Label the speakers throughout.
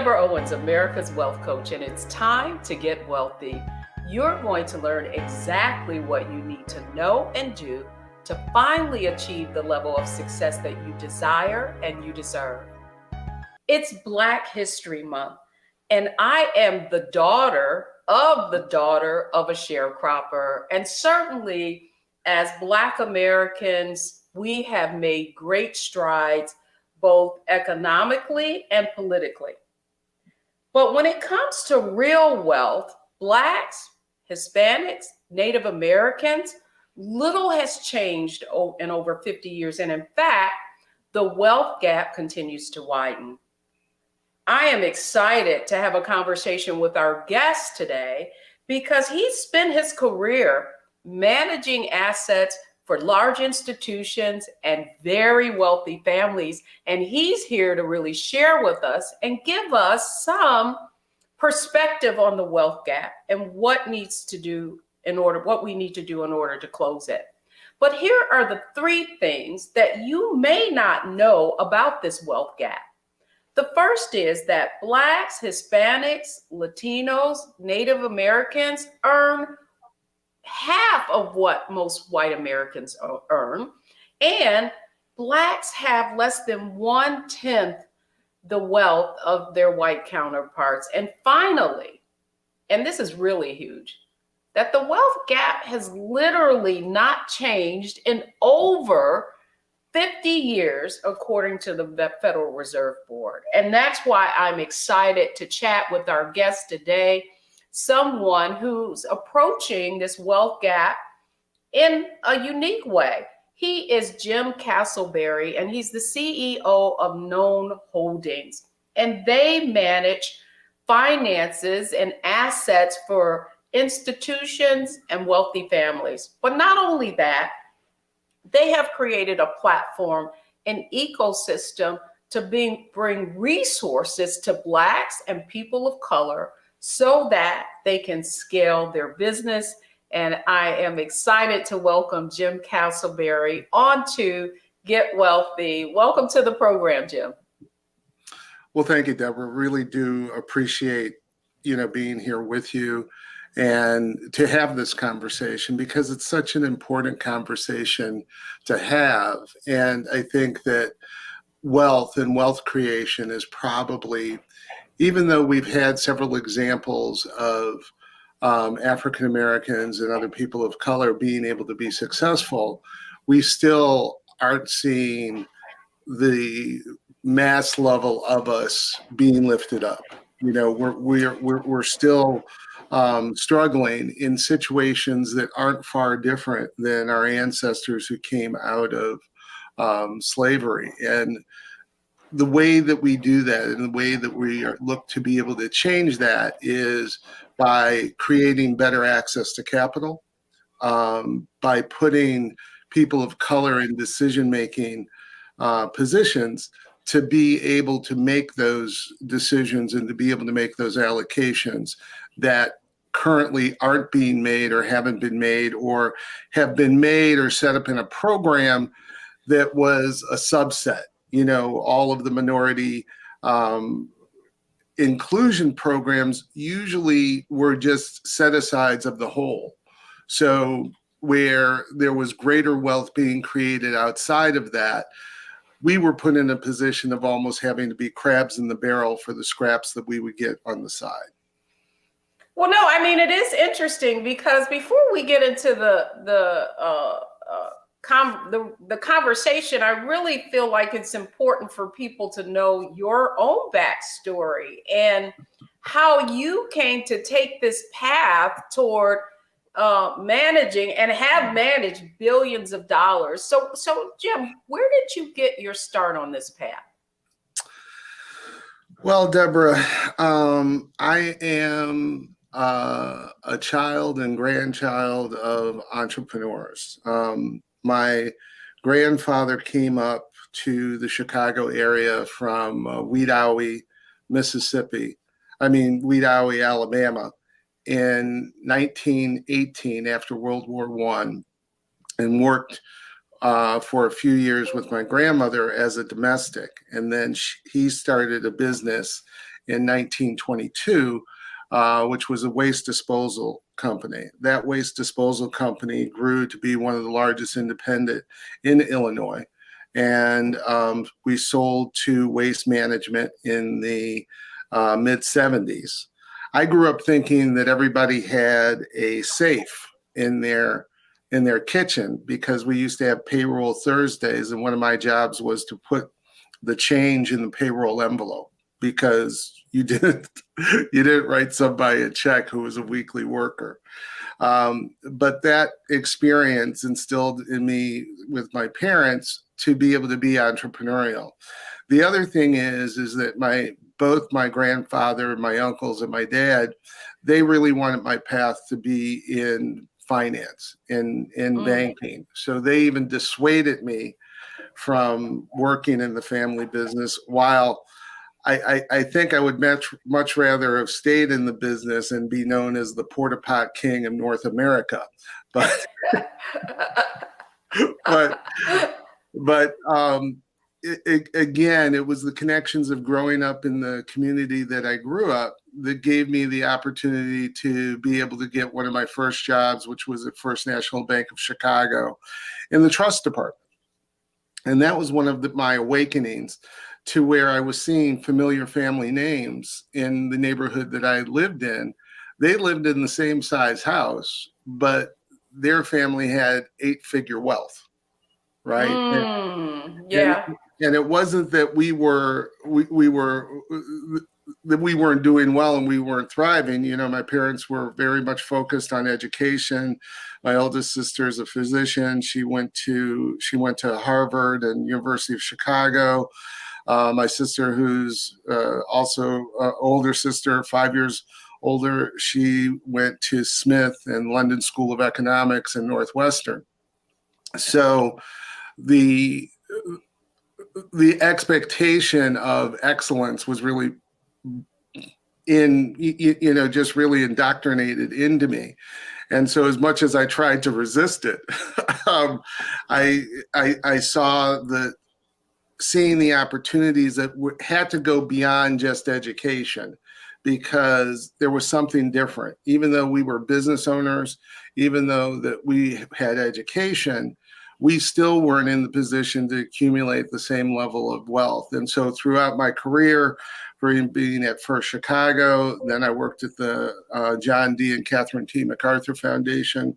Speaker 1: Deborah Owens, America's Wealth Coach, and it's time to get wealthy. You're going to learn exactly what you need to know and do to finally achieve the level of success that you desire and you deserve. It's Black History Month, and I am the daughter of a sharecropper. And certainly, as Black Americans, we have made great strides both economically and politically. But when it comes to real wealth, Blacks, Hispanics, Native Americans, little has changed in over 50 years. And in fact, the wealth gap continues to widen. I am excited to have a conversation with our guest today because he spent his career managing assets for large institutions and very wealthy families. And he's here to really share with us and give us some perspective on the wealth gap and what we need to do in order to close it. But here are the three things that you may not know about this wealth gap. The first is that Blacks, Hispanics, Latinos, Native Americans earn half of what most white Americans earn, and Blacks have less than 1/10 the wealth of their white counterparts. And finally, and this is really huge, that the wealth gap has literally not changed in over 50 years, according to the Federal Reserve Board. And that's why I'm excited to chat with our guest today, someone who's approaching this wealth gap in a unique way. He is Jim Casselberry, and he's the CEO of Known Holdings. And they manage finances and assets for institutions and wealthy families. But not only that, they have created a platform, an ecosystem to bring resources to Blacks and people of color so that they can scale their business. And I am excited to welcome Jim Casselberry onto Get Wealthy. Welcome to the program, Jim.
Speaker 2: Well, thank you, Deborah. Really do appreciate, being here with you and to have this conversation because it's such an important conversation to have. And I think that wealth and wealth creation is probably, even though we've had several examples of African Americans and other people of color being able to be successful, we still aren't seeing the mass level of us being lifted up. We're still struggling in situations that aren't far different than our ancestors who came out of slavery. And the way that we do that and the way that we look to be able to change that is by creating better access to capital, by putting people of color in decision-making positions to be able to make those decisions and to be able to make those allocations that currently aren't being made or haven't been made or have been made or set up in a program that was a subset. All of the minority inclusion programs usually were just set-asides of the whole. So where there was greater wealth being created outside of that, we were put in a position of almost having to be crabs in the barrel for the scraps that we would get on the side.
Speaker 1: Well, no, I mean, it is interesting because before we get into the conversation, I really feel like it's important for people to know your own backstory and how you came to take this path toward managing and have managed billions of dollars. So Jim, where did you get your start on this path?
Speaker 2: Well, Deborah, I am a child and grandchild of entrepreneurs. My grandfather came up to the Chicago area from Wedowee, Alabama in 1918 after World War I, and worked for a few years with my grandmother as a domestic. And then he started a business in 1922, which was a waste disposal company. That waste disposal company grew to be one of the largest independent in Illinois. And we sold to Waste Management in the mid 70s. I grew up thinking that everybody had a safe in their kitchen because we used to have payroll Thursdays, and one of my jobs was to put the change in the payroll envelope because you didn't write somebody a check who was a weekly worker. But that experience instilled in me with my parents to be able to be entrepreneurial. The other thing is that both my grandfather, my uncles, and my dad, they really wanted my path to be in finance, in banking. So they even dissuaded me from working in the family business, while I think I would much rather have stayed in the business and be known as the porta pot king of North America. But again, it was the connections of growing up in the community that I grew up that gave me the opportunity to be able to get one of my first jobs, which was at First National Bank of Chicago in the trust department. And that was one of my awakenings to where I was seeing familiar family names in the neighborhood that I lived in. They lived in the same size house, but their family had 8-figure wealth, right?
Speaker 1: Yeah.
Speaker 2: And it wasn't that we weren't doing well and we weren't thriving. You know, my parents were very much focused on education. My oldest sister is a physician. She went to Harvard and University of Chicago. My sister, who's also older sister, 5 years older, she went to Smith and London School of Economics and Northwestern. So the expectation of excellence was really just really indoctrinated into me. And so as much as I tried to resist it, I saw seeing the opportunities that had to go beyond just education, because there was something different. Even though we were business owners, even though that we had education, we still weren't in the position to accumulate the same level of wealth. And so throughout my career, being at First Chicago, then I worked at the John D. and Catherine T. MacArthur Foundation,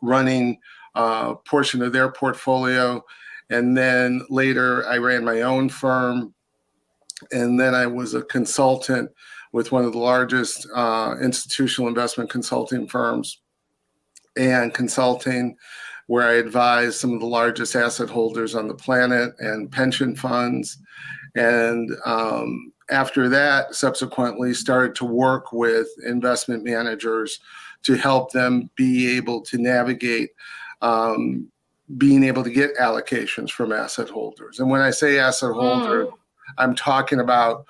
Speaker 2: running a portion of their portfolio. And then later I ran my own firm. And then I was a consultant with one of the largest institutional investment consulting firms and consulting, where I advised some of the largest asset holders on the planet and pension funds. And after that, subsequently started to work with investment managers to help them be able to navigate being able to get allocations from asset holders. And when I say asset holder, I'm talking about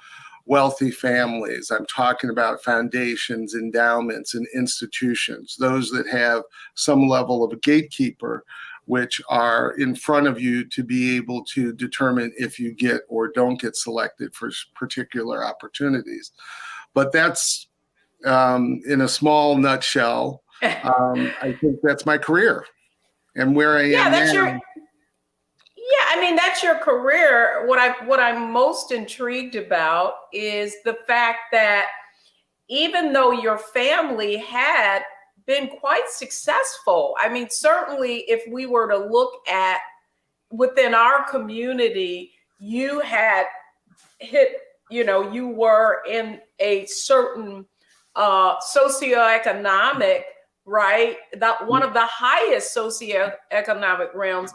Speaker 2: wealthy families. I'm talking about foundations, endowments, and institutions, those that have some level of a gatekeeper, which are in front of you to be able to determine if you get or don't get selected for particular opportunities. But that's in a small nutshell. I think that's my career and where I am now.
Speaker 1: That's your career. What I'm most intrigued about is the fact that even though your family had been quite successful, certainly if we were to look at within our community, you had hit, you were in a certain socioeconomic, right? That one of the highest socioeconomic realms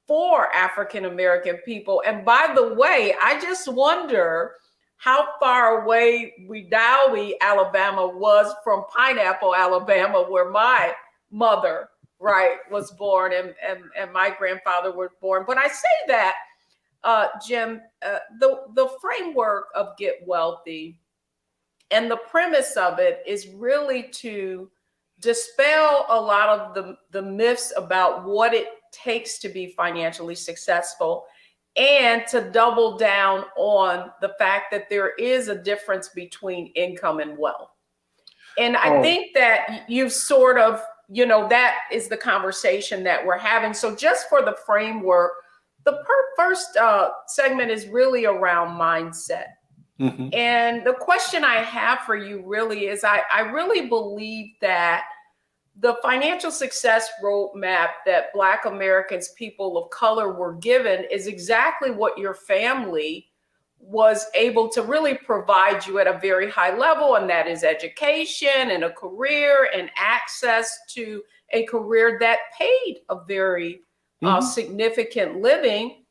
Speaker 1: for African American people. And by the way, I just wonder how far away Wedowee, Alabama was from Pineapple, Alabama, where my mother, right, was born and my grandfather was born. But I say that, Jim, the framework of Get Wealthy and the premise of it is really to dispel a lot of the myths about what it takes to be financially successful, and to double down on the fact that there is a difference between income and wealth. And I think that you've sort of, that is the conversation that we're having. So just for the framework, the first segment is really around mindset. Mm-hmm. And the question I have for you really is, I really believe that the financial success roadmap that Black Americans, people of color, were given is exactly what your family was able to really provide you at a very high level, and that is education and a career and access to a career that paid a very significant living.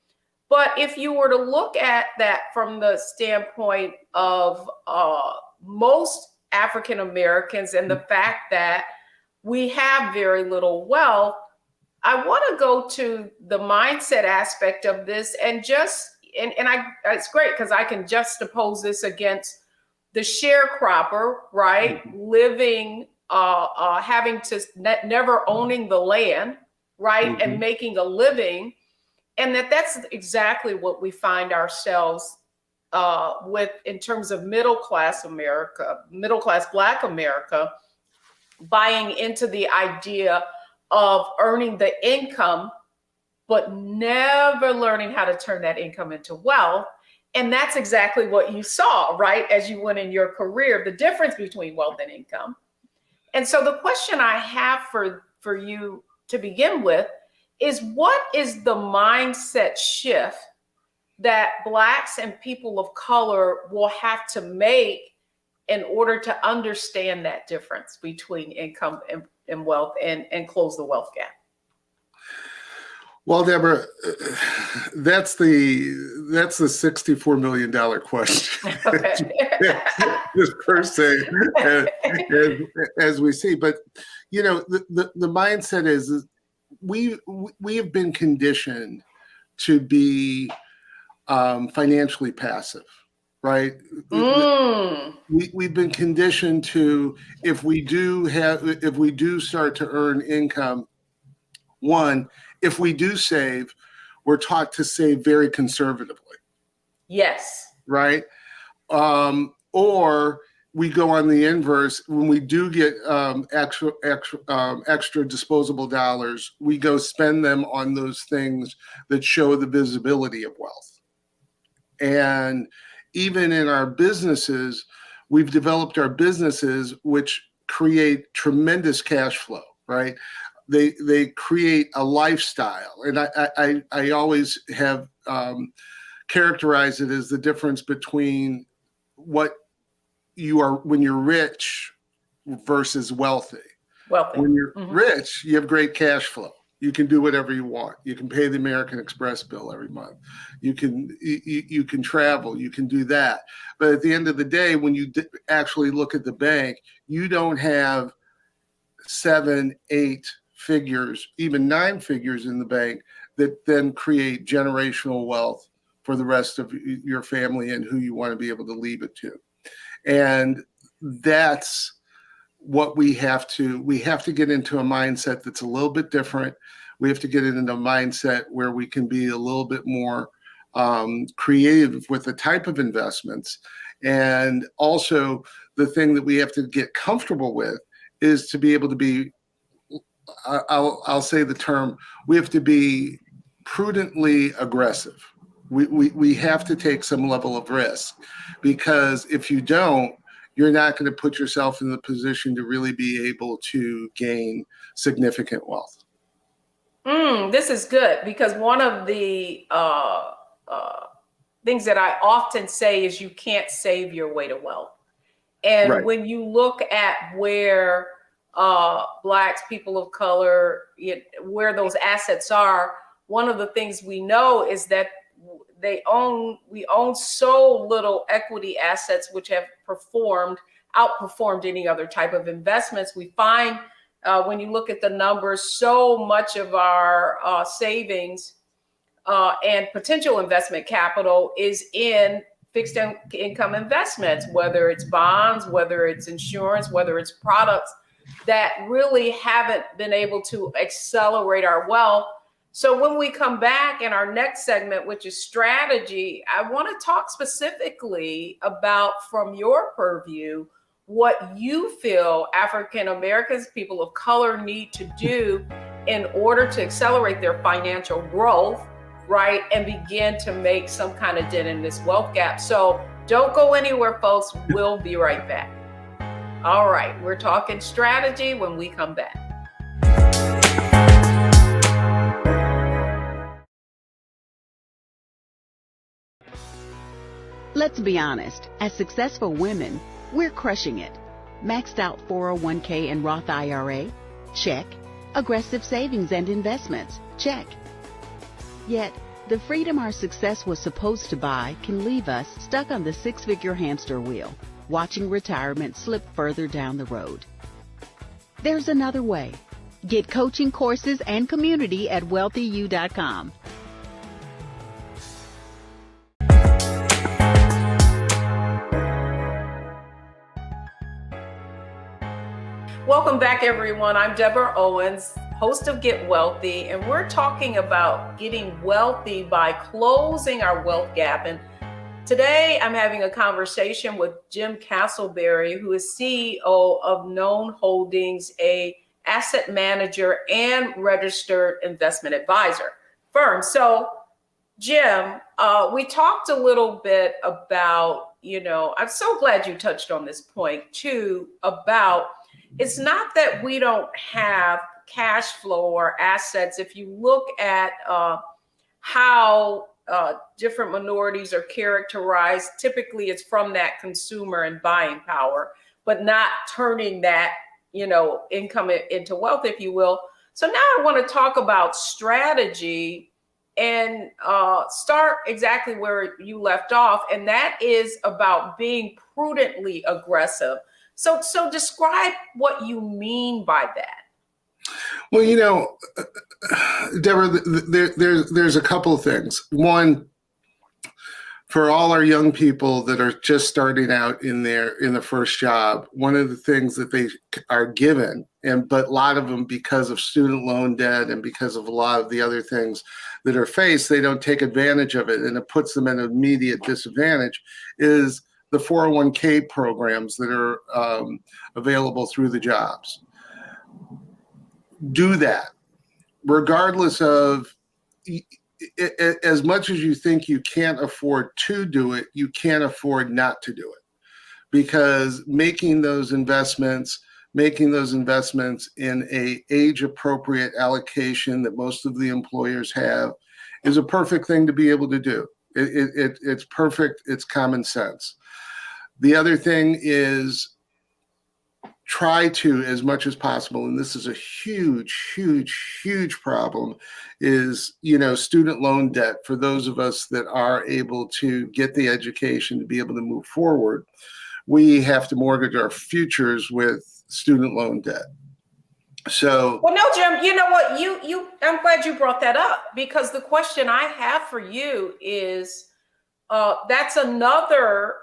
Speaker 1: But if you were to look at that from the standpoint of most African Americans and the fact that we have very little wealth, I want to go to the mindset aspect of this and it's great because I can juxtapose this against the sharecropper, right? Mm-hmm. Living, having to never owning the land, right? Mm-hmm. And making a living. And that's exactly what we find ourselves with in terms of middle class Black America, buying into the idea of earning the income, but never learning how to turn that income into wealth. And that's exactly what you saw, right? As you went in your career, the difference between wealth and income. And so the question I have for you to begin with is, what is the mindset shift that Blacks and people of color will have to make in order to understand that difference between income and wealth and close the wealth gap?
Speaker 2: Well, Deborah, that's the $64 million question. Just per se, as we see. But the mindset is we have been conditioned to be financially passive, right? We've been conditioned to, if we do start to earn income, if we do save, we're taught to save very conservatively.
Speaker 1: Yes.
Speaker 2: Right? Or we go on the inverse. When we do get extra disposable dollars, we go spend them on those things that show the visibility of wealth. And even in our businesses, we've developed our businesses which create tremendous cash flow, right? They create a lifestyle. And I always have characterized it as the difference between what you are when you're rich versus wealthy. When you're rich, you have great cash flow. You can do whatever you want. You can pay the American Express bill every month. You can travel. You can do that. But at the end of the day, when you actually look at the bank, you don't have 7, 8 figures, even 9 figures in the bank that then create generational wealth for the rest of your family and who you want to be able to leave it to. And that's what we have to get into a mindset that's a little bit different. We have to get into a mindset where we can be a little bit more creative with the type of investments. And also the thing that we have to get comfortable with is to be able to be, I'll say the term, we have to be prudently aggressive. We have to take some level of risk, because if you don't, you're not going to put yourself in the position to really be able to gain significant wealth.
Speaker 1: This is good, because one of the things that I often say is you can't save your way to wealth. And right. When you look at where Blacks, people of color, where those assets are, one of the things we know is that we own so little equity assets, which have outperformed any other type of investments. We find when you look at the numbers, so much of our savings and potential investment capital is in fixed income investments, whether it's bonds, whether it's insurance, whether it's products that really haven't been able to accelerate our wealth So when we come back in our next segment, which is strategy, I want to talk specifically about, from your purview, what you feel African Americans, people of color, need to do in order to accelerate their financial growth, right? And begin to make some kind of dent in this wealth gap. So don't go anywhere, folks. We'll be right back. All right, we're talking strategy when we come back.
Speaker 3: Let's be honest, as successful women, we're crushing it. Maxed out 401k and Roth IRA? Check. Aggressive savings and investments? Check. Yet, the freedom our success was supposed to buy can leave us stuck on the six-figure hamster wheel, watching retirement slip further down the road. There's another way. Get coaching courses and community at wealthyu.com.
Speaker 1: Welcome back, everyone. I'm Deborah Owens, host of Get Wealthy, and we're talking about getting wealthy by closing our wealth gap. And today I'm having a conversation with Jim Casselberry, who is CEO of Known Holdings, a asset manager and registered investment advisor firm. So, Jim, we talked a little bit about, I'm so glad you touched on this point too, about it's not that we don't have cash flow or assets. If you look at how different minorities are characterized, typically it's from that consumer and buying power, but not turning that, income into wealth, if you will. So now I want to talk about strategy and start exactly where you left off. And that is about being prudently aggressive. So describe what you mean by that.
Speaker 2: Well, Deborah, there's a couple of things. One, for all our young people that are just starting out in the first job, one of the things that they are given, but a lot of them, because of student loan debt and because of a lot of the other things that are faced, they don't take advantage of it, and it puts them at an immediate disadvantage, is the 401k programs that are available through the jobs. Do that, regardless of, as much as you think you can't afford to do it, you can't afford not to do it, because making those investments in a age-appropriate allocation that most of the employers have is a perfect thing to be able to do. It's perfect. It's common sense. The other thing is, try to, as much as possible, and this is a huge problem, is, student loan debt. For those of us that are able to get the education to be able to move forward, we have to mortgage our futures with student loan debt. So,
Speaker 1: well, no, Jim, you know what? I'm glad you brought that up, because the question I have for you is, that's another,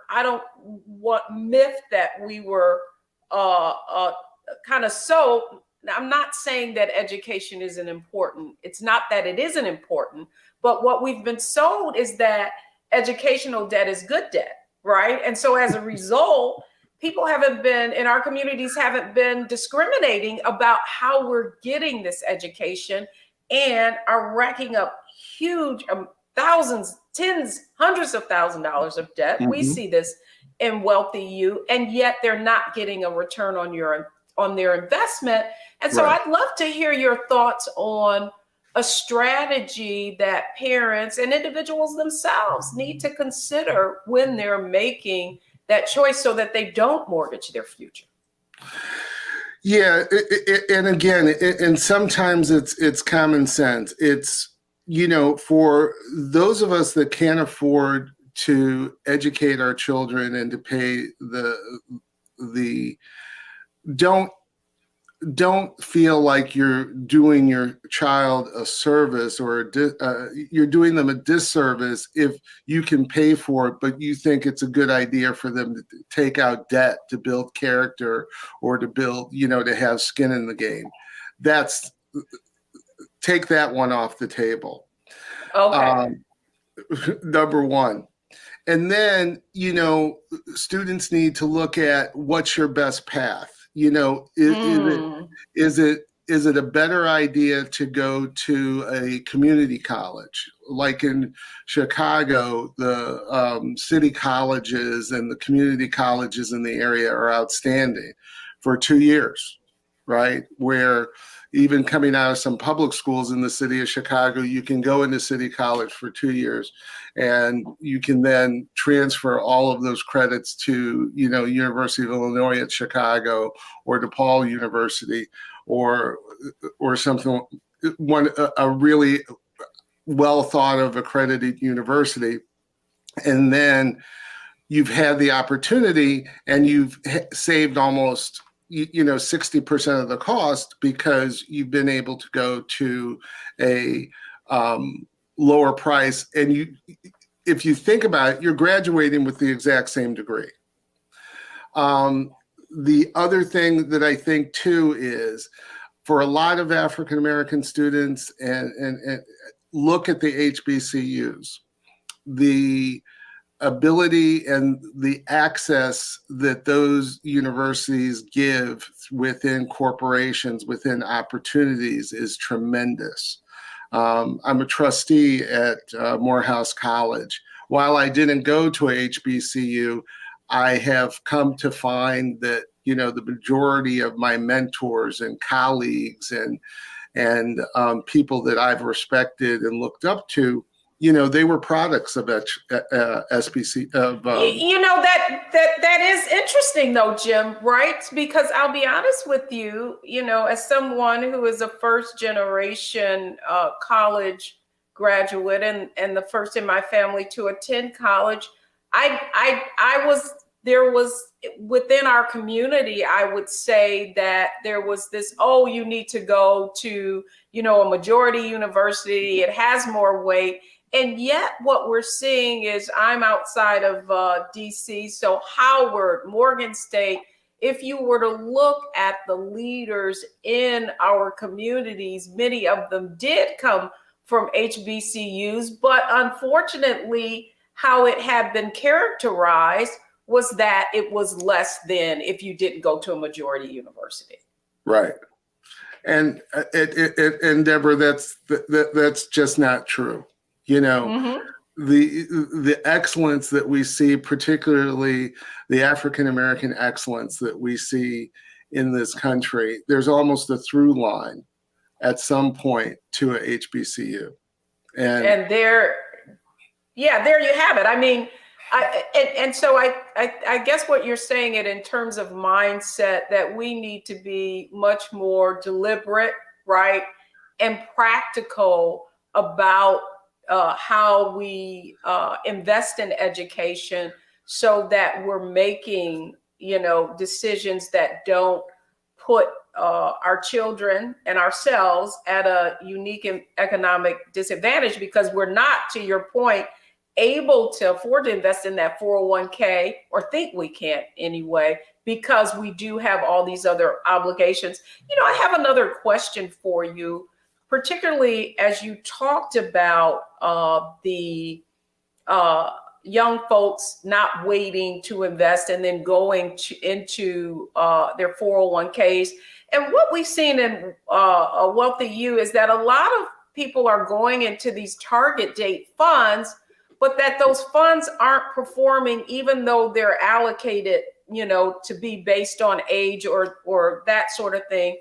Speaker 1: myth that we were kind of so. I'm not saying that education isn't important. It's not that it isn't important, but what we've been sold is that educational debt is good debt, right? And so as a result, people in our communities haven't been discriminating about how we're getting this education, and are racking up huge thousands, tens, hundreds of $1,000s of debt. Mm-hmm. We see this in Wealthy You, and yet they're not getting a return on their investment. And so I'd love to hear your thoughts on a strategy that parents and individuals themselves need to consider when they're making that choice, so that they don't mortgage their future.
Speaker 2: Yeah, and again, and sometimes it's common sense. It's, for those of us that can't afford to educate our children and to pay don't feel like you're doing your child a service, or you're doing them a disservice if you can pay for it, but you think it's a good idea for them to take out debt to build character, or to build, to have skin in the game. take that one off the table.
Speaker 1: Okay.
Speaker 2: Number one. And then, students need to look at what's your best path.
Speaker 1: Mm.
Speaker 2: Is it a better idea to go to a community college? Like in Chicago, the city colleges and the community colleges in the area are outstanding for 2 years, right? Where even coming out of some public schools in the city of Chicago, you can go into city college for 2 years, and you can then transfer all of those credits to, University of Illinois at Chicago or DePaul University or something, a really well thought of accredited university. And then you've had the opportunity and you've saved almost 60% of the cost because you've been able to go to a lower price. And if you think about it, you're graduating with the exact same degree. The other thing that I think too is for a lot of African American students and look at the HBCUs, the ability and the access that those universities give within corporations, within opportunities is tremendous. I'm a trustee at Morehouse College. While I didn't go to a HBCU, I have come to find that, the majority of my mentors and colleagues and people that I've respected and looked up to, they were products of SBC.
Speaker 1: That is interesting, though, Jim. Right? Because I'll be honest with you. As someone who is a first generation college graduate and the first in my family to attend college, there was within our community, I would say that there was this, you need to go to, a majority university. It has more weight. And yet what we're seeing is I'm outside of DC. So Howard, Morgan State, if you were to look at the leaders in our communities, many of them did come from HBCUs, but unfortunately, how it had been characterized was that it was less than if you didn't go to a majority university.
Speaker 2: Right. And Deborah, that's just not true.
Speaker 1: Mm-hmm.
Speaker 2: The excellence that we see, particularly the African American excellence that we see in this country, there's almost a through line at some point to a HBCU.
Speaker 1: And there you have it. I mean, so I guess what you're saying it in terms of mindset, that we need to be much more deliberate, right, and practical about how we invest in education so that we're making, decisions that don't put our children and ourselves at a unique economic disadvantage, because we're not, to your point, able to afford to invest in that 401k, or think we can't anyway, because we do have all these other obligations. I have another question for you, particularly as you talked about the young folks not waiting to invest and then going into their 401ks. And what we've seen in a Wealthy You is that a lot of people are going into these target date funds, but that those funds aren't performing, even though they're allocated, to be based on age or that sort of thing.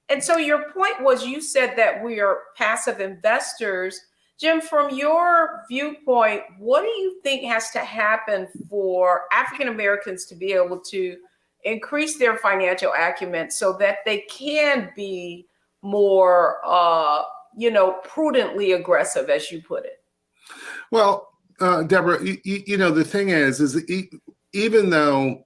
Speaker 1: And so your point was, you said that we are passive investors. Jim, from your viewpoint, what do you think has to happen for African Americans to be able to increase their financial acumen so that they can be more, prudently aggressive, as you put it?
Speaker 2: Well, Deborah, the thing is even though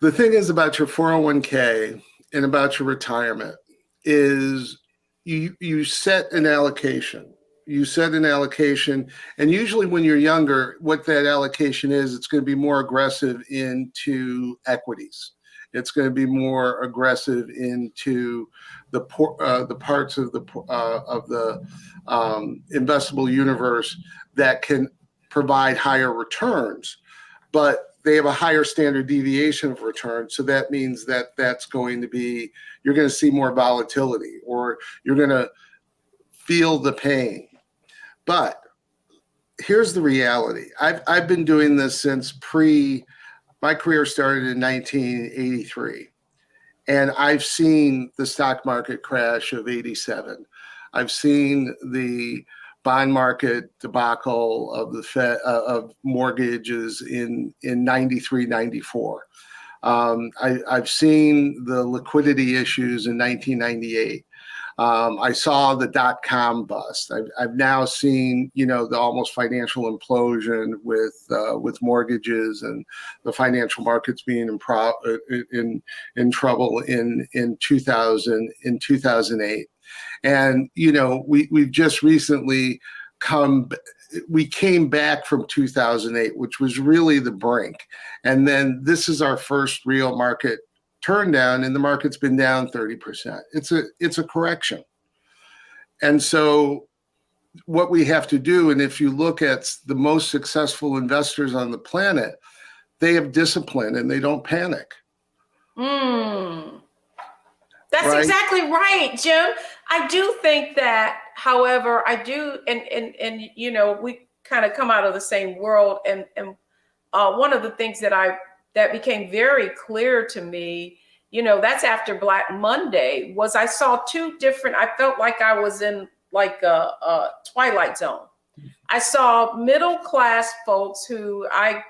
Speaker 2: the thing is about your 401k and about your retirement is you set an allocation, you set an allocation, and usually when you're younger, what that allocation is, it's going to be more aggressive into equities. It's going to be more aggressive into the parts of the investable universe that can provide higher returns, but they have a higher standard deviation of return. So that means that you're going to see more volatility, or you're going to feel the pain. But here's the reality. I've been doing this since my career started in 1983. And I've seen the stock market crash of 87. I've seen the bond market debacle of the Fed, of mortgages in 93, 94. I've seen the liquidity issues in 1998. I saw the dot-com bust. I've now seen, the almost financial implosion with mortgages and the financial markets being in trouble in 2008. And we've just recently we came back from 2008, which was really the brink. And then this is our first real market turn down, and the market's been down 30%. It's a correction. And so what we have to do, and if you look at the most successful investors on the planet, they have discipline and they don't panic.
Speaker 1: That's
Speaker 2: right?
Speaker 1: Exactly right, Jim. I do think that, however, I do, and we kind of come out of the same world, and one of the things that became very clear to me, that's after Black Monday, was I saw I felt like I was in like a Twilight Zone. I saw middle class folks who I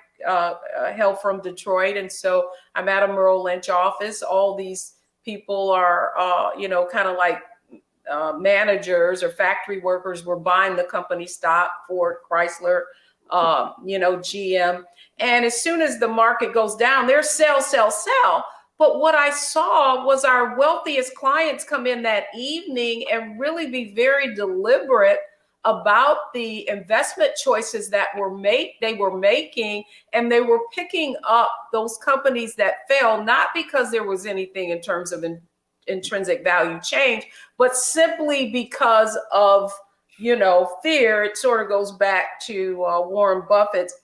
Speaker 1: hail from Detroit. And so I'm at a Merrill Lynch office. All these people are, kind of like managers or factory workers were buying the company stock, Ford, Chrysler, GM. And as soon as the market goes down, they're sell, sell, sell. But what I saw was our wealthiest clients come in that evening and really be very deliberate about the investment choices that they were making, and they were picking up those companies that fell, not because there was anything in terms of intrinsic value change, but simply because of, fear. It sort of goes back to Warren Buffett's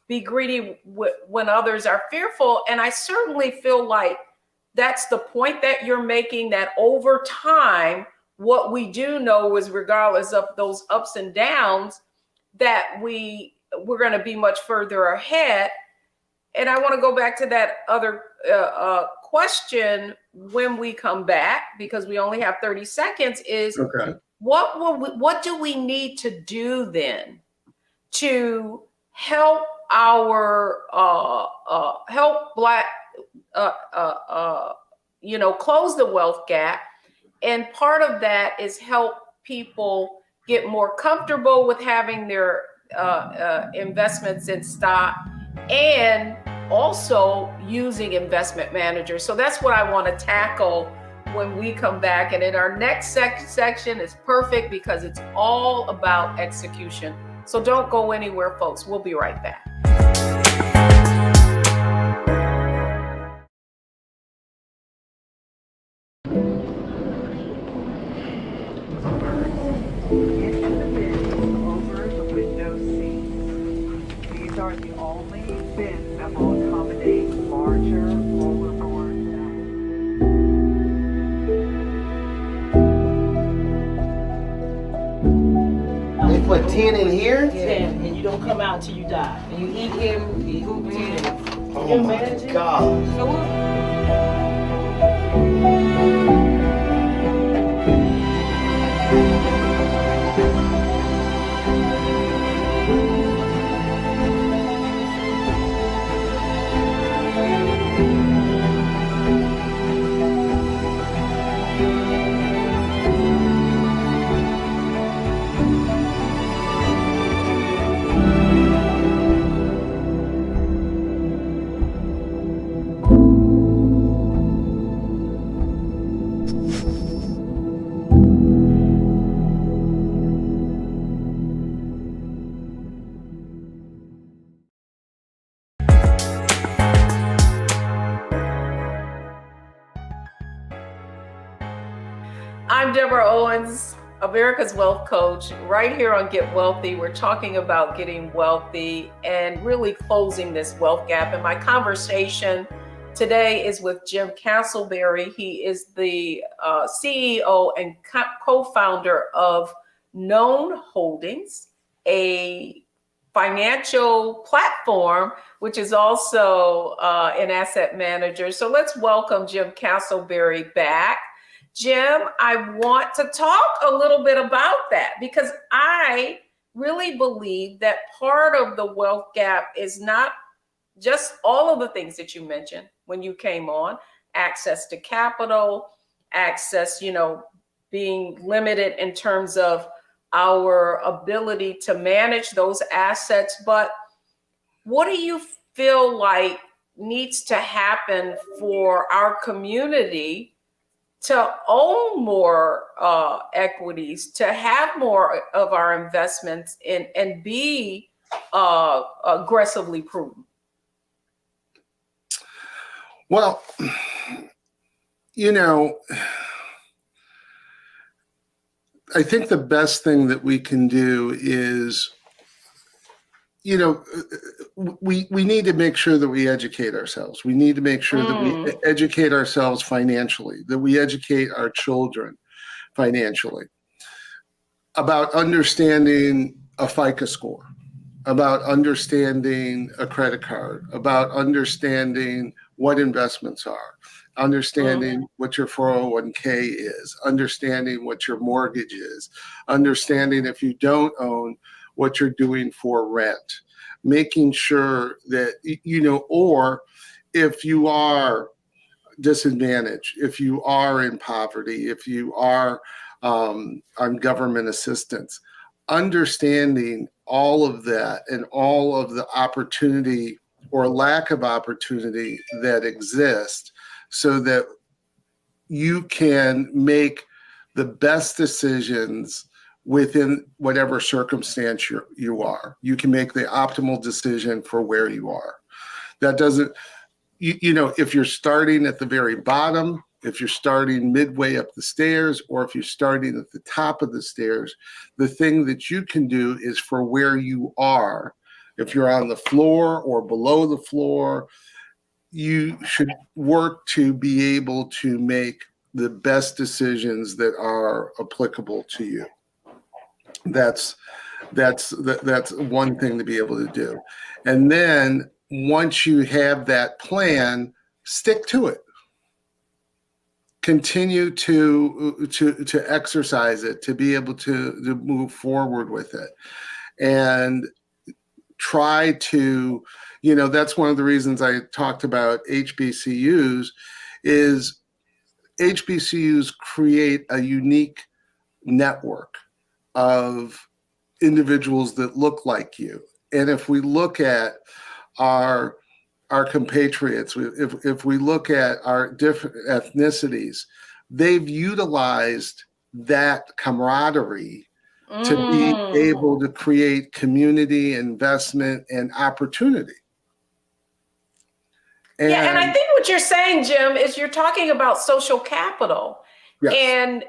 Speaker 1: be greedy when others are fearful. And I certainly feel like that's the point that you're making, that over time, what we do know is regardless of those ups and downs, that we're going to be much further ahead. And I want to go back to that other question when we come back, because we only have 30 seconds, is
Speaker 2: okay.
Speaker 1: What do we need to do then to help help Black, close the wealth gap? And part of that is help people get more comfortable with having their investments in stock, and also using investment managers. So that's what I want to tackle when we come back. And in our next section is perfect because it's all about execution. So don't go anywhere, folks. We'll be right back.
Speaker 4: Put 10 in here?
Speaker 5: 10, and you don't come out till you die. And you eat him, you hoop 10.
Speaker 4: Oh my God.
Speaker 1: I'm Deborah Owens, America's Wealth Coach, right here on Get Wealthy. We're talking about getting wealthy and really closing this wealth gap. And my conversation today is with Jim Casselberry. He is the CEO and co-founder of Known Holdings, a financial platform, which is also an asset manager. So let's welcome Jim Casselberry back. Jim, I want to talk a little bit about that because I really believe that part of the wealth gap is not just all of the things that you mentioned when you came on, access to capital, access, being limited in terms of our ability to manage those assets. But what do you feel like needs to happen for our community to own more equities, to have more of our investments and be aggressively prudent?
Speaker 2: Well, I think the best thing that we can do is, we need to make sure that we educate ourselves. We need to make sure that we educate ourselves financially, that we educate our children financially about understanding a FICO score, about understanding a credit card, about understanding what investments are, understanding what your 401k is, understanding what your mortgage is, understanding if you don't own, what you're doing for rent, making sure that, or if you are disadvantaged, if you are in poverty, if you are on government assistance, understanding all of that and all of the opportunity or lack of opportunity that exists so that you can make the best decisions within whatever circumstance you are. You can make the optimal decision for where you are. That doesn't, if you're starting at the very bottom, if you're starting midway up the stairs, or if you're starting at the top of the stairs, the thing that you can do is for where you are. If you're on the floor or below the floor, you should work to be able to make the best decisions that are applicable to you. That's one thing to be able to do. And then once you have that plan, stick to it. Continue to exercise it, to be able to move forward with it. And try to, that's one of the reasons I talked about HBCUs, is HBCUs create a unique network of individuals that look like you. And if we look at our compatriots, if we look at our different ethnicities, they've utilized that camaraderie to be able to create community, investment, and opportunity.
Speaker 1: And I think what you're saying, Jim, is you're talking about social capital. Yes. And,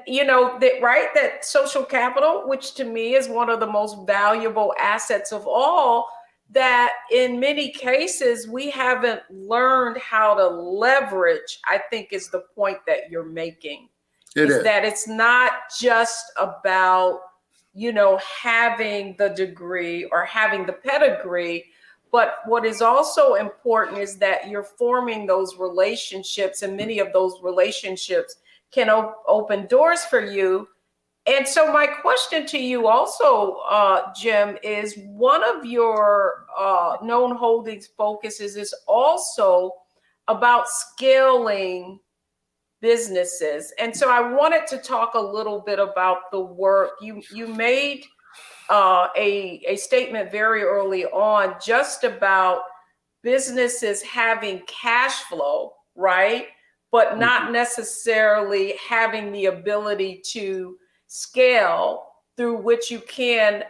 Speaker 1: that social capital, which to me is one of the most valuable assets of all, that in many cases we haven't learned how to leverage, I think is the point that you're making. It is that it's not just about, having the degree or having the pedigree, but what is also important is that you're forming those relationships, and many of those relationships can open doors for you. And so my question to you also, Jim, is one of your Known Holdings focuses is also about scaling businesses. And so I wanted to talk a little bit about the work. You made a statement very early on just about businesses having cash flow, right? But not necessarily having the ability to scale through which you can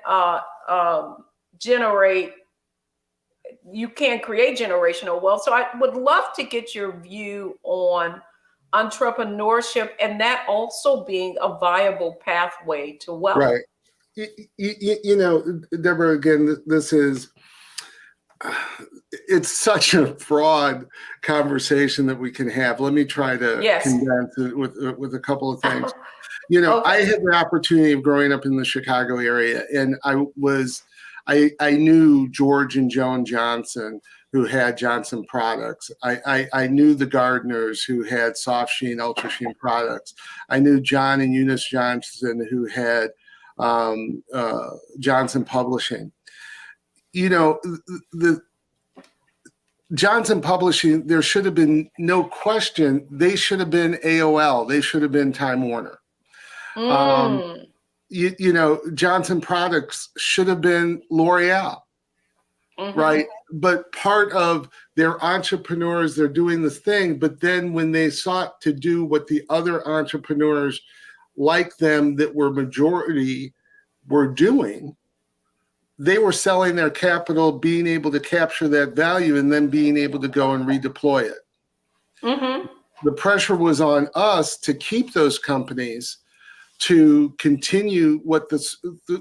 Speaker 1: create generational wealth. So I would love to get your view on entrepreneurship and that also being a viable pathway to wealth.
Speaker 2: Right. You know, Deborah, again, this is, it's such a broad conversation that we can have. Let me try to condense it with a couple of things. You know, I had the opportunity of growing up in the Chicago area, and I knew George and Joan Johnson, who had Johnson Products. I knew the Gardners, who had Soft Sheen, Ultra Sheen products. I knew John and Eunice Johnson, who had Johnson Publishing. You know, the Johnson Publishing, there should have been no question. They should have been AOL. They should have been Time Warner. You know, Johnson Products should have been L'Oreal, right? But part of their entrepreneurs, they're doing this thing. But then when they sought to do what the other entrepreneurs like them that were majority were doing, they were selling their capital, being able to capture that value, and then being able to go and redeploy it. The pressure was on us to keep those companies, to continue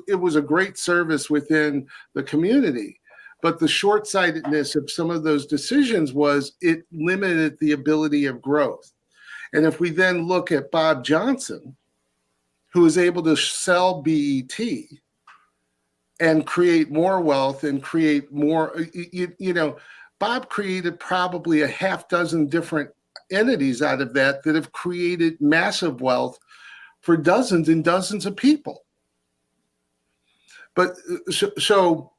Speaker 2: it was a great service within the community. But the short-sightedness of some of those decisions was it limited the ability of growth. And if we then look at Bob Johnson, who was able to sell BET and create more wealth and create more, you know, Bob created probably a half dozen different entities out of that have created massive wealth for dozens and dozens of people. But so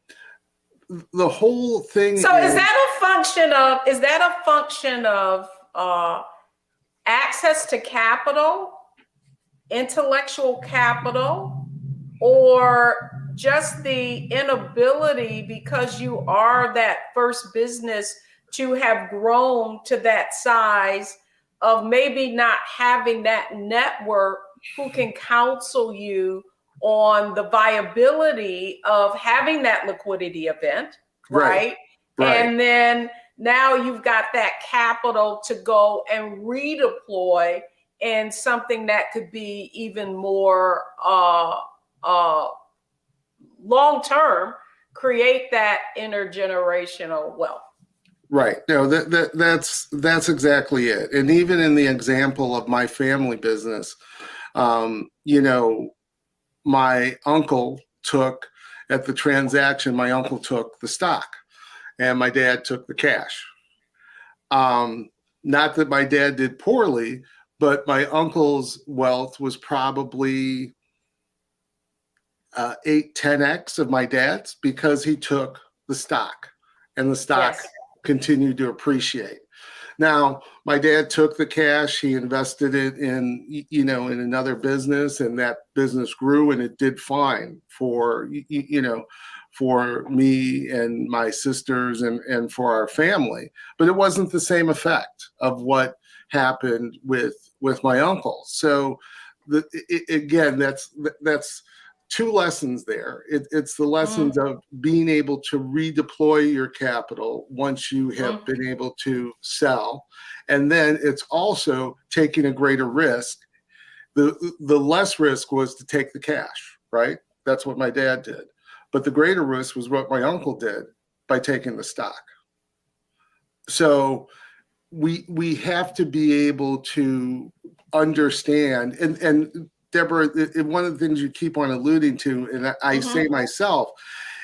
Speaker 2: the whole thing.
Speaker 1: So is that a function of access to capital, intellectual capital, or just the inability, because you are that first business, to have grown to that size of maybe not having that network who can counsel you on the viability of having that liquidity event, right? And then now you've got that capital to go and redeploy in something that could be even more long-term, create that intergenerational wealth.
Speaker 2: Right. No, that's exactly it. And even in the example of my family business, you know, my uncle took at the transaction, my uncle took the stock and my dad took the cash. Not that my dad did poorly, but my uncle's wealth was probably 8-10x of my dad's, because he took the stock and the stock continued to appreciate. Now, my dad took the cash, he invested it in, you know, in another business, and that business grew and it did fine for, you know, for me and my sisters and for our family. But it wasn't the same effect of what happened with my uncle. So again, that's two lessons there. It's the lessons of being able to redeploy your capital once you have been able to sell. And then it's also taking a greater risk. The less risk was to take the cash, right? That's what my dad did. But the greater risk was what my uncle did by taking the stock. So we have to be able to understand, and Deborah, one of the things you keep on alluding to, and I say myself,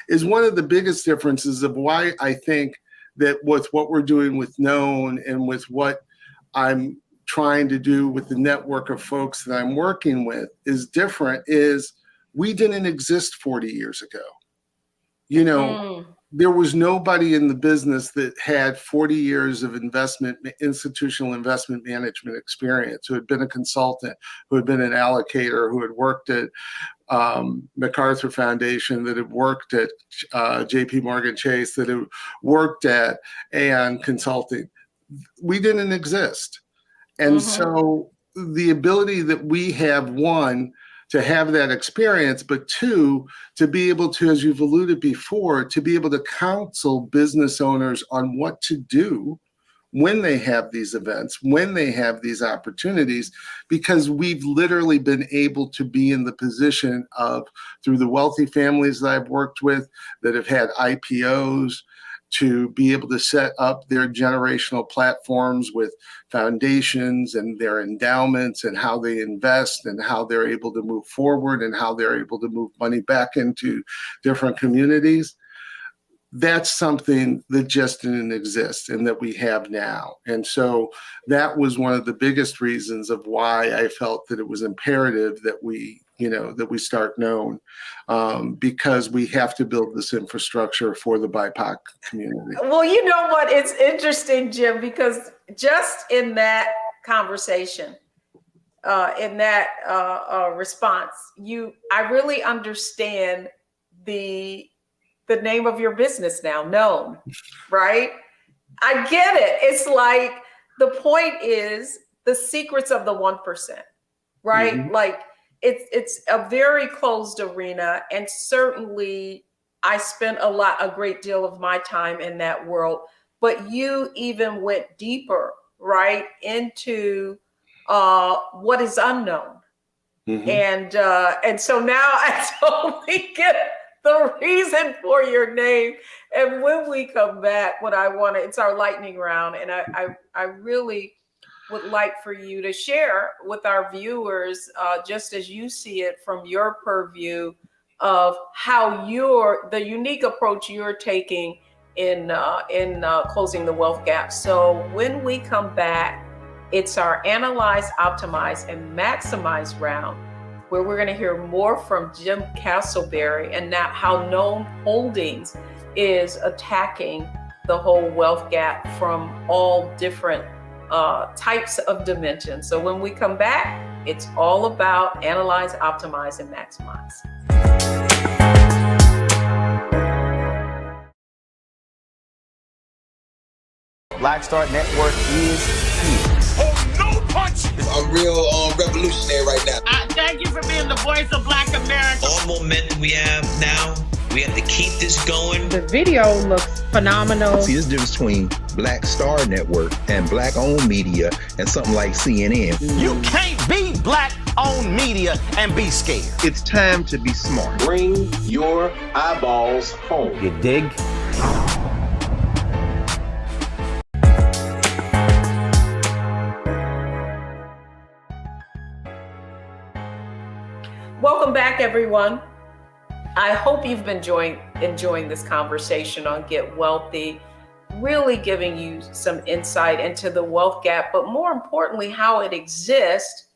Speaker 2: is one of the biggest differences of why I think that with what we're doing with Known and with what I'm trying to do with the network of folks that I'm working with is different, is we didn't exist 40 years ago. You know, there was nobody in the business that had 40 years of institutional investment management experience, who had been a consultant, who had been an allocator, who had worked at MacArthur Foundation, that had worked at JP Morgan Chase, that had worked at Aon Consulting. We didn't exist. And so the ability that we have, one, to have that experience, but two, to be able to, as you've alluded before, to be able to counsel business owners on what to do when they have these events, when they have these opportunities, because we've literally been able to be in the position of, through the wealthy families that I've worked with that have had IPOs, to be able to set up their generational platforms with foundations and their endowments and how they invest and how they're able to move forward and how they're able to move money back into different communities. That's something that just didn't exist and that we have now. And so that was one of the biggest reasons of why I felt that it was imperative that we start known, because we have to build this infrastructure for the BIPOC community.
Speaker 1: Well, you know what? It's interesting, Jim, because just in that conversation, in that response, I really understand the name of your business now, Known, right? I get it. It's like, the point is the secrets of the 1%, right?
Speaker 2: Mm-hmm.
Speaker 1: Like, it's a very closed arena, and certainly I spent a great deal of my time in that world, but you even went deeper, right, into what is unknown.
Speaker 2: Mm-hmm.
Speaker 1: And so now I totally get the reason for your name. And when we come back, it's our lightning round. And I really would like for you to share with our viewers, just as you see it from your purview, of how the unique approach you're taking in closing the wealth gap. So when we come back, it's our Analyze, Optimize, and Maximize round, where we're going to hear more from Jim Casselberry and now how Known Holdings is attacking the whole wealth gap from all different types of dimensions. So when we come back, it's all about Analyze, Optimize, and Maximize.
Speaker 4: Black Star Network is here.
Speaker 6: Oh, no punch!
Speaker 7: I'm real revolutionary right now.
Speaker 5: Thank you for being the voice of Black America.
Speaker 8: All momentum we have now, we have to keep this going.
Speaker 9: The video looks phenomenal.
Speaker 10: See, there's a difference between Black Star Network and Black-owned media and something like CNN.
Speaker 6: You can't be Black-owned media and be scared.
Speaker 10: It's time to be smart.
Speaker 4: Bring your eyeballs home.
Speaker 6: You dig?
Speaker 1: Welcome back, everyone. I hope you've been enjoying this conversation on Get Wealthy, really giving you some insight into the wealth gap, but more importantly, how it exists.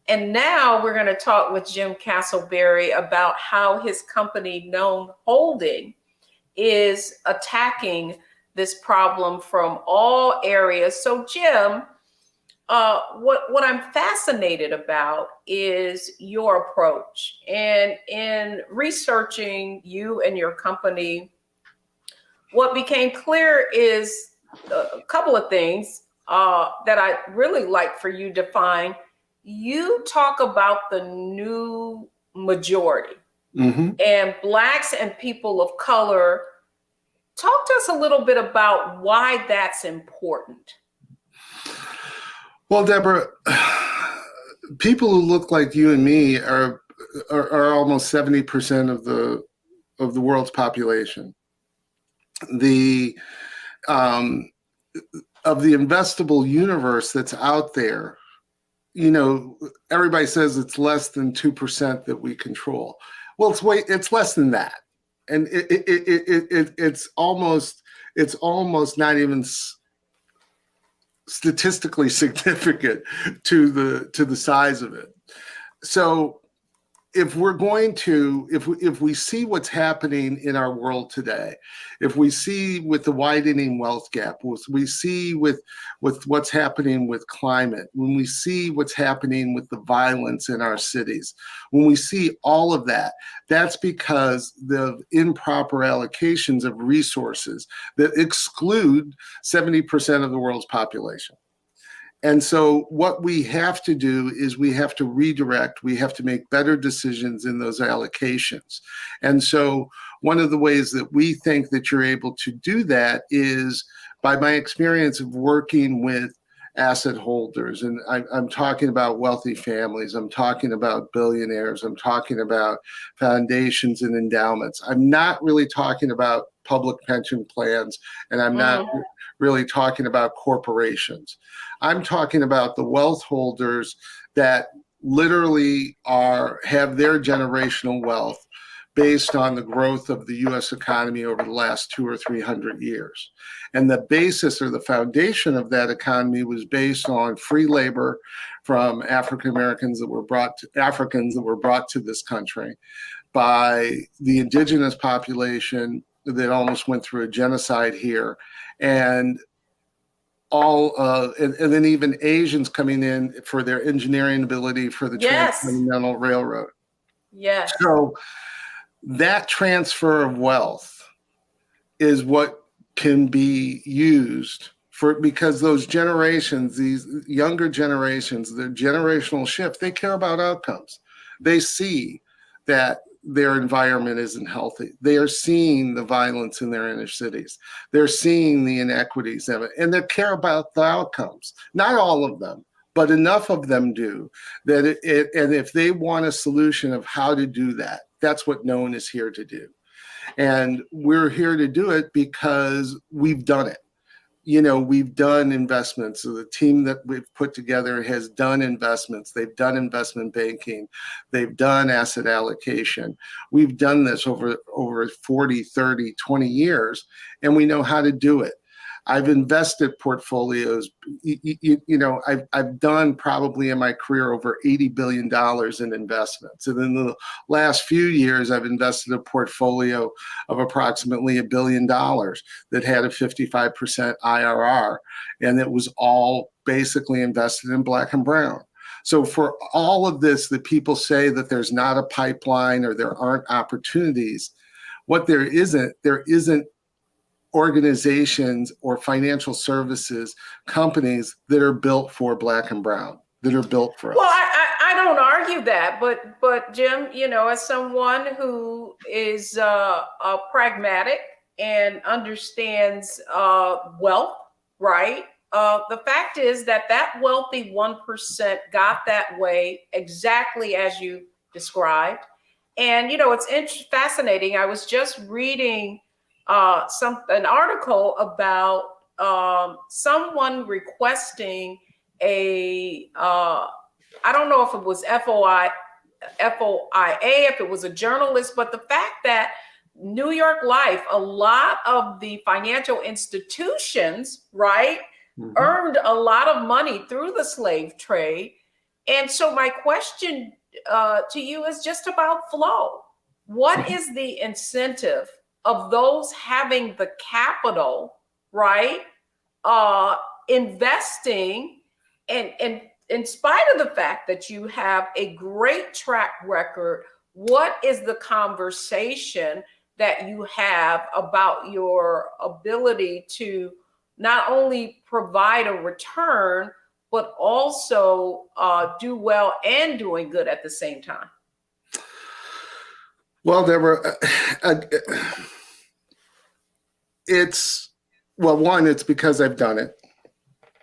Speaker 1: And now we're going to talk with Jim Casselberry about how his company, Known Holding, is attacking this problem from all areas. So, Jim, what I'm fascinated about is your approach. And in researching you and your company, what became clear is a couple of things that I really like for you to define. You talk about the new majority,
Speaker 2: Mm-hmm.
Speaker 1: and Blacks and people of color. Talk to us a little bit about why that's important.
Speaker 2: Well, Deborah, people who look like you and me are almost 70% of the world's population. Of the investable universe that's out there, everybody says it's less than 2% that we control. Well, it's less than that, and it's almost not even statistically significant to the size of it. So if we're going to, if we see what's happening in our world today, if we see with the widening wealth gap, we see with what's happening with climate, when we see what's happening with the violence in our cities, when we see all of that, that's because the improper allocations of resources that exclude 70% of the world's population. And so what we have to do is we have to redirect, we have to make better decisions in those allocations. And so one of the ways that we think that you're able to do that is by my experience of working with asset holders, and I'm talking about wealthy families, I'm talking about billionaires, I'm talking about foundations and endowments. I'm not really talking about public pension plans, and I'm not really talking about corporations. I'm talking about the wealth holders that literally have their generational wealth based on the growth of the U.S. economy over the last 200 or 300 years. And the basis or the foundation of that economy was based on free labor from African Americans that were brought to this country by the indigenous population that almost went through a genocide here, and and then even Asians coming in for their engineering ability for the Transcontinental Railroad.
Speaker 1: Yes.
Speaker 2: So that transfer of wealth is what can be used because those generations, these younger generations, the generational shift, they care about outcomes. They see that their environment isn't healthy. They are seeing the violence in their inner cities. They're seeing the inequities of it, and they care about the outcomes. Not all of them, but enough of them do that and if they want a solution of how to do that, that's what Known is here to do. And we're here to do it because we've done it. We've done investments. So the team that we've put together has done investments. They've done investment banking. They've done asset allocation. We've done this over 40, 30, 20 years, and we know how to do it. I've invested portfolios. I've done probably in my career over $80 billion in investments. And in the last few years, I've invested a portfolio of approximately $1 billion that had a 55% IRR. And it was all basically invested in Black and brown. So for all of this, that people say that there's not a pipeline or there aren't opportunities, what there isn't organizations or financial services companies that are built for Black and brown, that are built for us.
Speaker 1: Well, I don't argue that, but Jim, as someone who is pragmatic and understands wealth, right? The fact is that wealthy 1% got that way exactly as you described. And, it's fascinating. I was just reading an article about someone requesting I don't know if it was FOIA, if it was a journalist, but the fact that New York Life, a lot of the financial institutions, right, earned a lot of money through the slave trade. And so my question to you is just about flow. What is the incentive of those having the capital, right, investing, and in spite of the fact that you have a great track record, what is the conversation that you have about your ability to not only provide a return, but also do well and doing good at the same time?
Speaker 2: Well, Deborah, one, it's because I've done it.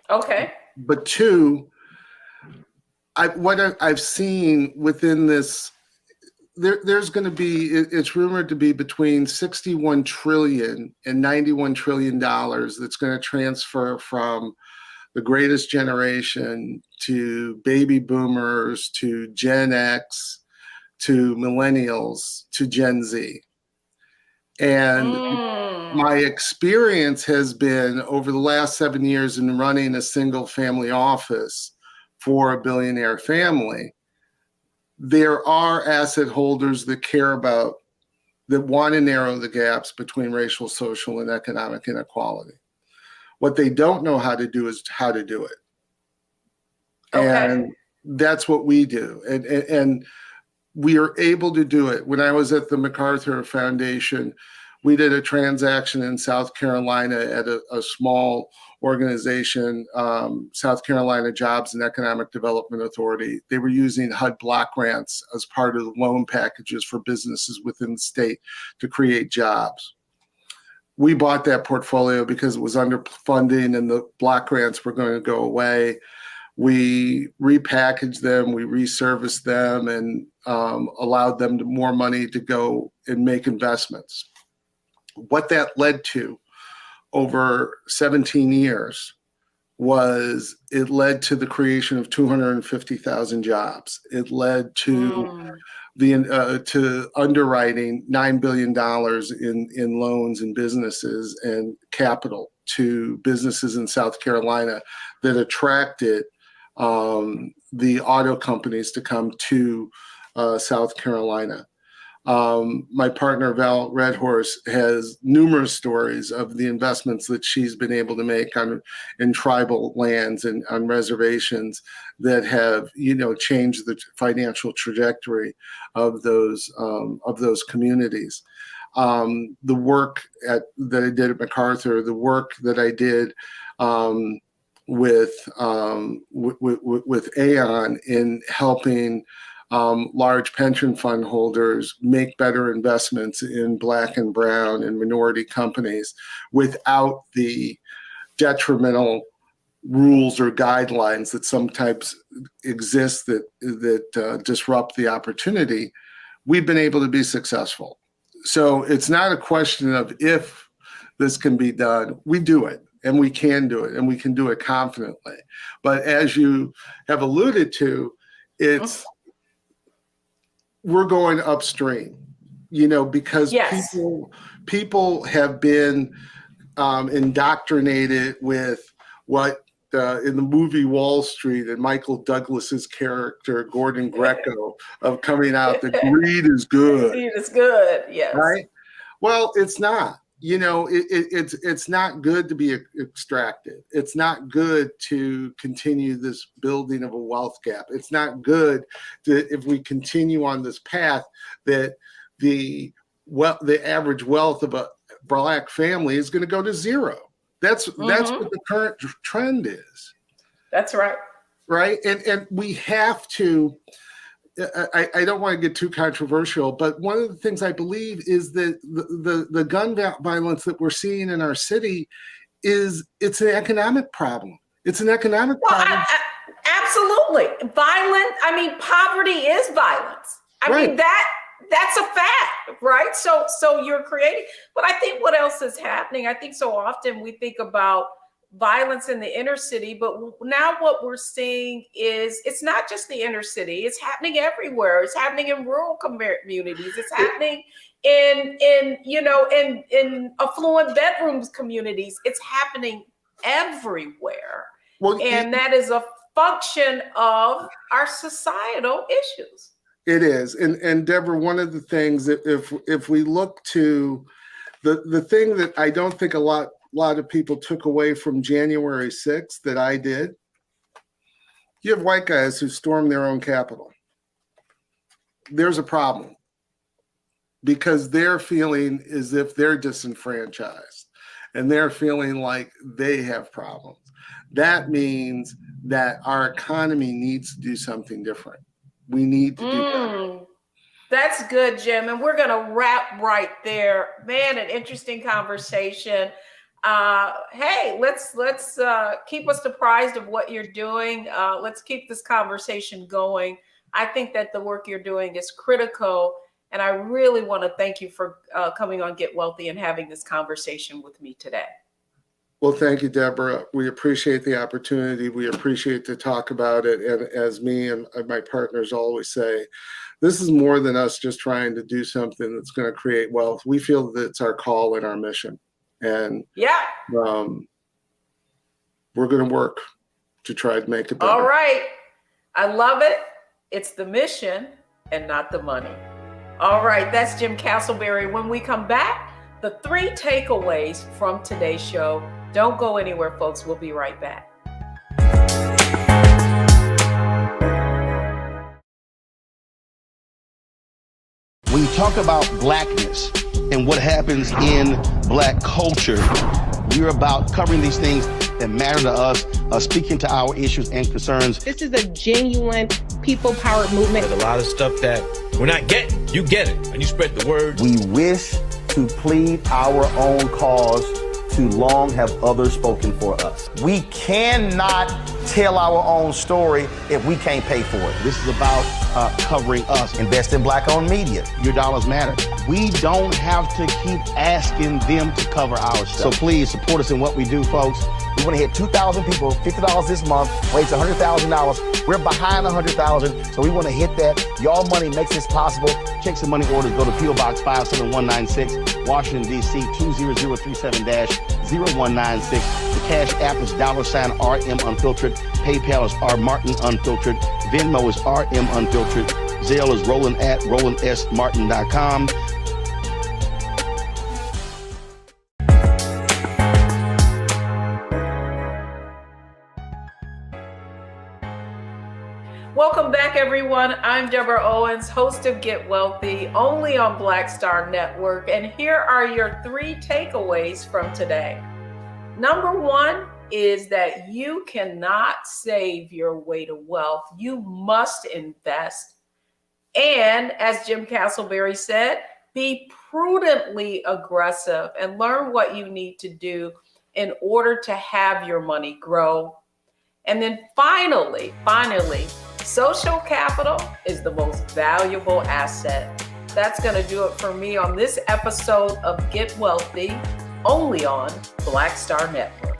Speaker 1: Okay.
Speaker 2: But two, what I've seen within this, there's going to be, it's rumored to be between $61 trillion and $91 trillion that's going to transfer from the greatest generation to baby boomers to Gen X to millennials to Gen Z. And my experience has been over the last 7 years in running a single family office for a billionaire family, there are asset holders that care about, that want to narrow the gaps between racial, social, and economic inequality. What they don't know how to do is how to do it. Okay. And that's what we do. And we are able to do it. When I was at the MacArthur Foundation, we did a transaction in South Carolina at a small organization, South Carolina Jobs and Economic Development Authority. They were using HUD block grants as part of the loan packages for businesses within the state to create jobs. we bought that portfolio because it was underfunding and the block grants were going to go away. We repackaged them, we reserviced them, and allowed them more money to go and make investments. What that led to over 17 years was it led to the creation of 250,000 jobs. It led to to underwriting $9 billion in loans and businesses and capital to businesses in South Carolina that attracted the auto companies to come to South Carolina. My partner, Val Redhorse, has numerous stories of the investments that she's been able to make in tribal lands and on reservations that have, changed the financial trajectory of those communities. The work that I did at MacArthur, the work that I did with Aon in helping large pension fund holders make better investments in Black and brown and minority companies without the detrimental rules or guidelines that sometimes exist that disrupt the opportunity. We've been able to be successful. So it's not a question of if this can be done. We do it. And we can do it, and we can do it confidently. But as you have alluded to, we're going upstream, because people have been indoctrinated with what in the movie Wall Street and Michael Douglas's character Gordon Gekko of coming out that greed is good.
Speaker 1: Greed is good, yes.
Speaker 2: Right? Well, it's not. It's not good to be extracted. It's not good to continue this building of a wealth gap. It's not good if we continue on this path that the average wealth of a Black family is going to go to zero. That's what the current trend is.
Speaker 1: That's right.
Speaker 2: Right, and we have to. I don't want to get too controversial, but one of the things I believe is that the gun violence that we're seeing in our city it's an economic problem. It's an economic problem.
Speaker 1: Absolutely. Poverty is violence. I mean, that's a fact, right? So you're creating, but I think what else is happening? I think so often we think about violence in the inner city, but now what we're seeing is it's not just the inner city, it's happening everywhere. It's happening in rural communities, it's happening in affluent bedrooms communities. It's happening everywhere. That is a function of our societal issues.
Speaker 2: It is. And Deborah, one of the things that if we look to the thing that I don't think a lot of people took away from January 6th that I did, you have white guys who storm their own Capitol. There's a problem because they're feeling as if they're disenfranchised and they're feeling like they have problems. That means that our economy needs to do something different. We need to do better.
Speaker 1: That's good, Jim. And we're going to wrap right there. Man, an interesting conversation. Hey, let's keep us apprised of what you're doing. Let's keep this conversation going. I think that the work you're doing is critical. And I really want to thank you for coming on Get Wealthy and having this conversation with me today.
Speaker 2: Well, thank you, Deborah. We appreciate the opportunity. We appreciate to talk about it. And as me and my partners always say, this is more than us just trying to do something that's going to create wealth. We feel that it's our call and our mission. And we're going to work to try to make it better.
Speaker 1: All right. I love it. It's the mission and not the money. All right. That's Jim Casselberry. When we come back, the 3 takeaways from today's show. Don't go anywhere, folks. We'll be right back.
Speaker 6: When you talk about blackness and what happens in Black culture, we're about covering these things that matter to us, speaking to our issues and concerns.
Speaker 9: This is a genuine people-powered movement.
Speaker 11: There's a lot of stuff that we're not getting. You get it, and you spread the word.
Speaker 4: We wish
Speaker 6: to plead our own cause. Too long have others spoken for us. We cannot tell our own story if we can't pay for it. This is about covering us. Invest in Black-owned media. Your dollars matter. We don't have to keep asking them to cover our stuff. So please support us in what we do, folks. We want to hit 2,000 people, $50 this month, raise $100,000. We're behind 100,000, so we want to hit that. Y'all money makes this possible. Check some money orders. Go to P.O. Box 57196, Washington, D.C. 20037-0196. The Cash App is $RM Unfiltered. PayPal is R Martin Unfiltered. Venmo is RM Unfiltered. Zelle is Roland at RolandSMartin.com.
Speaker 1: Welcome back, everyone. I'm Deborah Owens, host of Get Wealthy, only on Black Star Network. And here are your 3 takeaways from today. Number 1 is that you cannot save your way to wealth. You must invest. And as Jim Casselberry said, be prudently aggressive and learn what you need to do in order to have your money grow. And then finally, social capital is the most valuable asset. That's going to do it for me on this episode of Get Wealthy, only on Black Star Network.